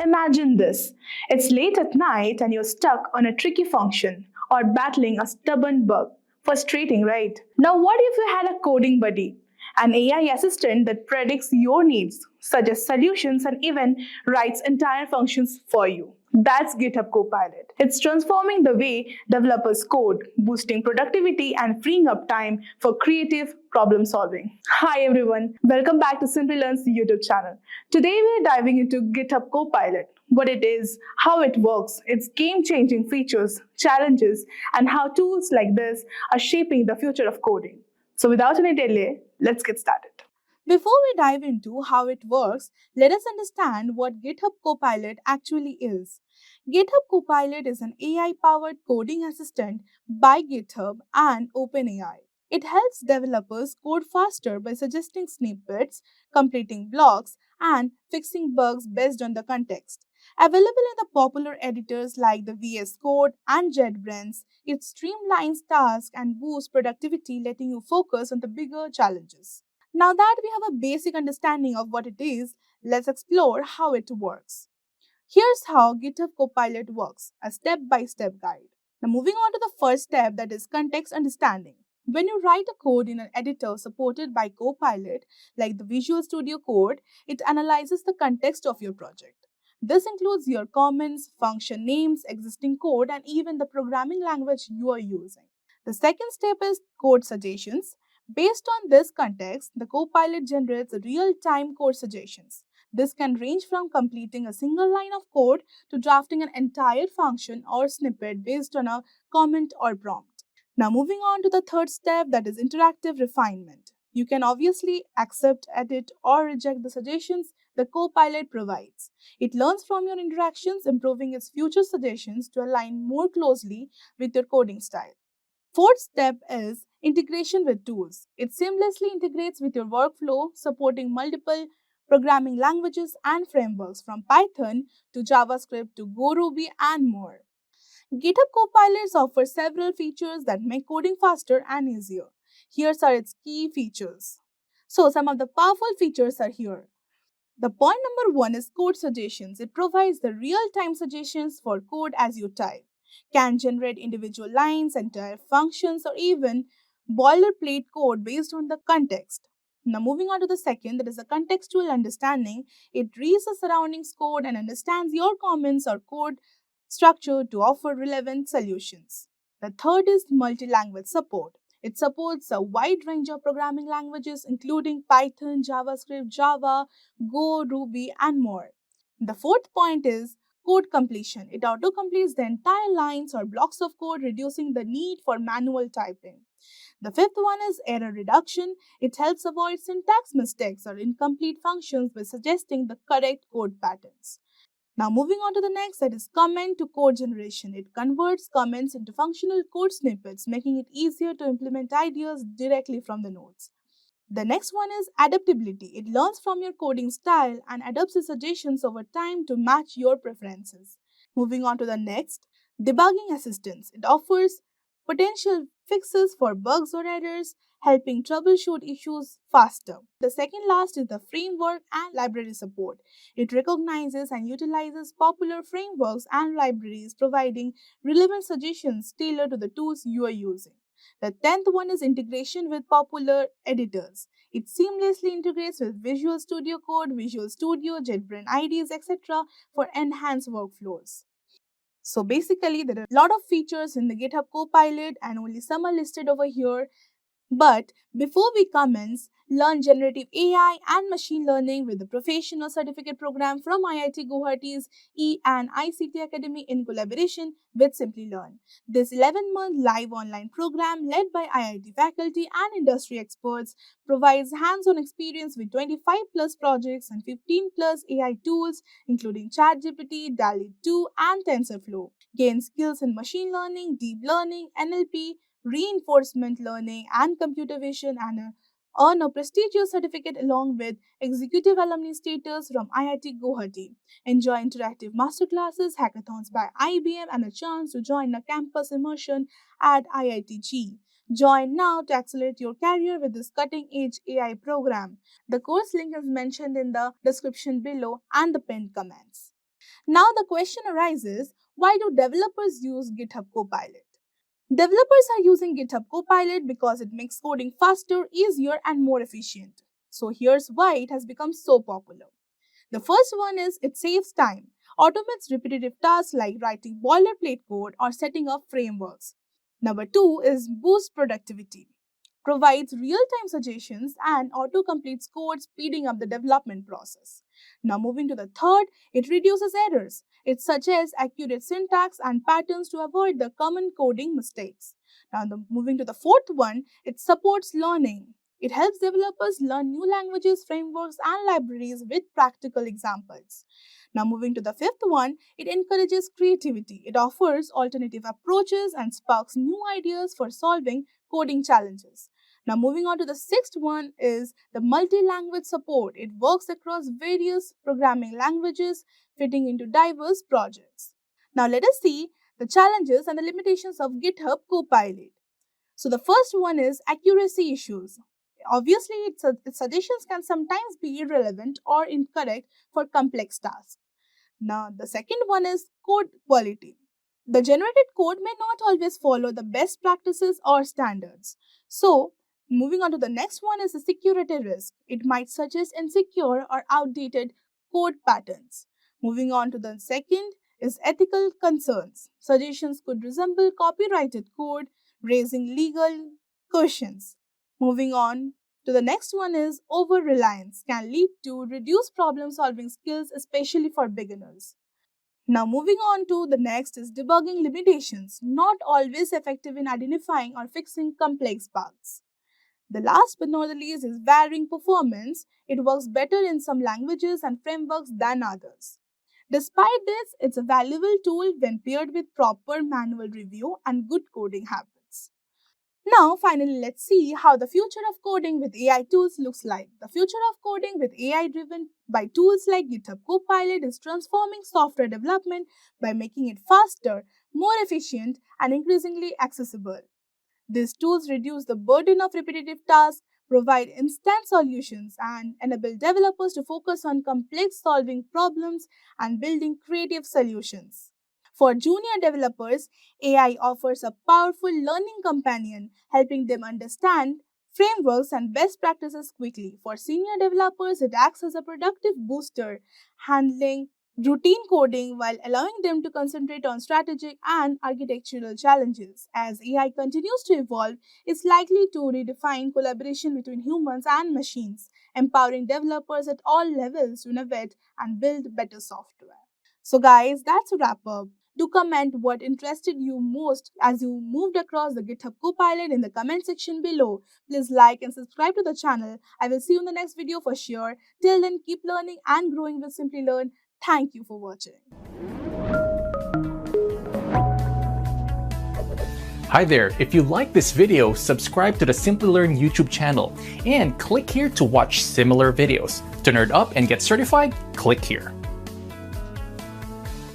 Imagine this. It's late at night and you're stuck on a tricky function or battling a stubborn bug. Frustrating, right? Now, what if you had a coding buddy? An AI assistant that predicts your needs, suggests solutions, and even writes entire functions for you. That's GitHub Copilot. It's transforming the way developers code, boosting productivity and freeing up time for creative problem solving. Hi everyone, welcome back to Simplilearn's YouTube channel. Today we're diving into GitHub Copilot, what it is, how it works, its game-changing features, challenges, and how tools like this are shaping the future of coding. So without any delay, let's get started. Before we dive into how it works, let us understand what GitHub Copilot actually is. GitHub Copilot is an AI powered coding assistant by GitHub and OpenAI. It helps developers code faster by suggesting snippets, completing blocks, and fixing bugs based on the context. Available in the popular editors like the VS Code and JetBrains, it streamlines tasks and boosts productivity, letting you focus on the bigger challenges. Now that we have a basic understanding of what it is, let's explore how it works. Here's how GitHub Copilot works, a step-by-step guide. Now moving on to the first step, that is context understanding. When you write a code in an editor supported by Copilot, like the Visual Studio Code, it analyzes the context of your project. This includes your comments, function names, existing code, and even the programming language you are using. The second step is code suggestions. Based on this context, the Copilot generates real-time code suggestions. This can range from completing a single line of code to drafting an entire function or snippet based on a comment or prompt. Now, moving on to the third step, that is interactive refinement. You can obviously accept, edit, or reject the suggestions the Copilot provides. It learns from your interactions, improving its future suggestions to align more closely with your coding style. Fourth step is integration with tools. It seamlessly integrates with your workflow, supporting multiple programming languages and frameworks from Python to JavaScript to Go, Ruby, and more. GitHub Copilots offer several features that make coding faster and easier. Here are its key features. So, some of the powerful features are here. The point number one is code suggestions. It provides the real-time suggestions for code as you type, can generate individual lines, entire functions, or even boilerplate code based on the context. Now, moving on to the second, that is a contextual understanding. It reads the surroundings code and understands your comments or code structure to offer relevant solutions. The third is multi-language support. It supports a wide range of programming languages, including Python, JavaScript, Java, Go, Ruby, and more. The fourth point is code completion. It auto-completes the entire lines or blocks of code, reducing the need for manual typing. The fifth one is error reduction. It helps avoid syntax mistakes or incomplete functions by suggesting the correct code patterns. Now moving on to the next, that is comment to code generation. It converts comments into functional code snippets, making it easier to implement ideas directly from the nodes. The next one is adaptability. It learns from your coding style and adapts its suggestions over time to match your preferences. Moving on to the next, debugging assistance. It offers potential fixes for bugs or errors, helping troubleshoot issues faster. The second last is the framework and library support. It recognizes and utilizes popular frameworks and libraries, providing relevant suggestions tailored to the tools you are using. The 10th one is integration with popular editors. It seamlessly integrates with Visual Studio Code, Visual Studio, JetBrains IDs, etc. for enhanced workflows. So basically, there are a lot of features in the GitHub Copilot and only some are listed over here. But before we commence, learn generative AI and machine learning with the professional certificate program from IIT Guwahati's and ICT Academy in collaboration with Simplilearn. This 11-month live online program led by IIT faculty and industry experts provides hands-on experience with 25 plus projects and 15 plus AI tools including ChatGPT, DALL-E 2 and TensorFlow. Gain skills in machine learning, deep learning, NLP, reinforcement learning, and computer vision, and earn a prestigious certificate along with executive alumni status from IIT Guwahati. Enjoy interactive masterclasses, hackathons by IBM, and a chance to join a campus immersion at IITG. Join now to accelerate your career with this cutting-edge AI program. The course link is mentioned in the description below and the pinned comments. Now the question arises, why do developers use GitHub Copilot? Developers are using GitHub Copilot because it makes coding faster, easier, and more efficient. So here's why it has become so popular. The first one is it saves time, automates repetitive tasks like writing boilerplate code or setting up frameworks. Number two is boost productivity, provides real-time suggestions and auto-completes code, speeding up the development process. Now moving to the third, it reduces errors. It suggests accurate syntax and patterns to avoid the common coding mistakes. Now moving to the fourth one, it supports learning. It helps developers learn new languages, frameworks, and libraries with practical examples. Now moving to the fifth one, it encourages creativity. It offers alternative approaches and sparks new ideas for solving coding challenges. Now moving on to the sixth one is the multi-language support. It works across various programming languages, fitting into diverse projects. Now let us see the challenges and the limitations of GitHub Copilot. So the first one is accuracy issues. Obviously, its suggestions can sometimes be irrelevant or incorrect for complex tasks. Now, the second one is code quality. The generated code may not always follow the best practices or standards. So, moving on to the next one is the security risk. It might suggest insecure or outdated code patterns. Moving on to the second is ethical concerns. Suggestions could resemble copyrighted code, raising legal questions. Moving on to the next one is over-reliance can lead to reduced problem-solving skills, especially for beginners. Now moving on to the next is debugging limitations, not always effective in identifying or fixing complex bugs. The last but not the least is varying performance. It works better in some languages and frameworks than others. Despite this, it's a valuable tool when paired with proper manual review and good coding habits. Now, finally, let's see how the future of coding with AI tools looks like. The future of coding with AI driven by tools like GitHub Copilot is transforming software development by making it faster, more efficient, and increasingly accessible. These tools reduce the burden of repetitive tasks, provide instant solutions, and enable developers to focus on complex solving problems and building creative solutions. For junior developers, AI offers a powerful learning companion, helping them understand frameworks and best practices quickly. For senior developers, it acts as a productive booster, handling routine coding while allowing them to concentrate on strategic and architectural challenges. As AI continues to evolve, it's likely to redefine collaboration between humans and machines, empowering developers at all levels to innovate and build better software. So, guys, that's a wrap up. Do comment what interested you most as you moved across the GitHub Copilot in the comment section below. Please like and subscribe to the channel. I will see you in the next video for sure. Till then, keep learning and growing with Simplilearn. Thank you for watching. Hi there, if you like this video, subscribe to the Simplilearn YouTube channel and click here to watch similar videos. To nerd up and get certified, click here.